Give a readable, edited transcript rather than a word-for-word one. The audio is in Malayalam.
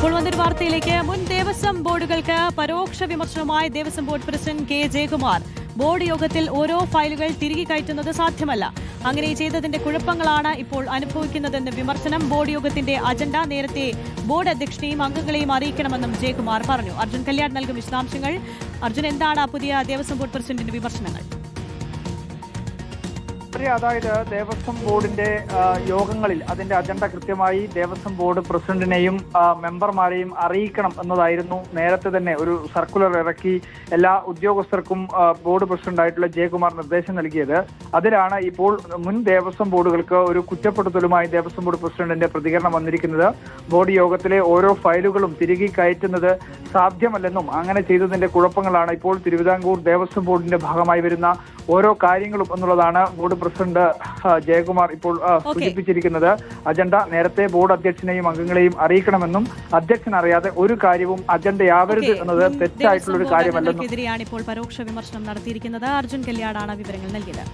ഇപ്പോൾ വന്നൊരു വാർത്തയിലേക്ക്. മുൻ ദേവസ്വം ബോർഡുകൾക്ക് പരോക്ഷ വിമർശനവുമായി Devaswom board president K Jayakumar. Board യോഗത്തിൽ ഓരോ ഫയലുകൾ തിരികെ കയറ്റുന്നത് സാധ്യമല്ല. അങ്ങനെ ചെയ്തതിന്റെ കുഴപ്പങ്ങളാണ് ഇപ്പോൾ അനുഭവിക്കുന്നതെന്ന് വിമർശനം. ബോർഡ് യോഗത്തിന്റെ അജണ്ട നേരത്തെ ബോർഡ് അധ്യക്ഷനെയും അംഗങ്ങളെയും അറിയിക്കണമെന്നും ജയകുമാർ പറഞ്ഞു. അർജുൻ കല്യാൺ നൽകും വിശദാംശങ്ങൾ. അർജുൻ, എന്താണ് പുതിയ ദേവസ്വം ബോർഡ് പ്രസിഡന്റിന്റെ വിമർശനങ്ങൾ? അതായത് ദേവസ്വം ബോർഡിന്റെ യോഗങ്ങളിൽ അതിന്റെ അജണ്ട കൃത്യമായി ദേവസ്വം ബോർഡ് പ്രസിഡന്റിനെയും മെമ്പർമാരെയും അറിയിക്കണം എന്നതായിരുന്നു നേരത്തെ തന്നെ ഒരു സർക്കുലർ ഇറക്കി എല്ലാ ഉദ്യോഗസ്ഥർക്കും ബോർഡ് പ്രസിഡന്റായിട്ടുള്ള ജയകുമാർ നിർദ്ദേശം നൽകിയത്. അതിലാണ് ഇപ്പോൾ മുൻ ദേവസ്വം ബോർഡുകൾക്ക് ഒരു കുറ്റപ്പെടുത്തലുമായി ദേവസ്വം ബോർഡ് പ്രസിഡന്റിന്റെ പ്രതികരണം വന്നിരിക്കുന്നത്. ബോർഡ് യോഗത്തിലെ ഓരോ ഫയലുകളും തിരികെ കയറ്റുന്നത് സാധ്യമല്ലെന്നും അങ്ങനെ ചെയ്തതിന്റെ കുഴപ്പങ്ങളാണ് ഇപ്പോൾ തിരുവിതാംകൂർ ദേവസ്വം ബോർഡിന്റെ ഭാഗമായി വരുന്ന ഓരോ കാര്യങ്ങളും എന്നുള്ളതാണ് ബോർഡ് പ്രസിഡന്റ് ജയകുമാർ ഇപ്പോൾ സൂചിപ്പിച്ചിരിക്കുന്നത്. അജണ്ട നേരത്തെ ബോർഡ് അധ്യക്ഷനെയും അംഗങ്ങളെയും അറിയിക്കണമെന്നും അധ്യക്ഷൻ അറിയാതെ ഒരു കാര്യവും അജണ്ടയാവരുത് എന്നത് തെറ്റായിട്ടുള്ള ഒരു കാര്യമല്ലെന്നും എതിരെയാണ് ഇപ്പോൾ പരോക്ഷ വിമർശനം നടത്തിയിരിക്കുന്നത്. അർജുൻ കല്യാണാണ് വിവരങ്ങൾ നൽകിയത്.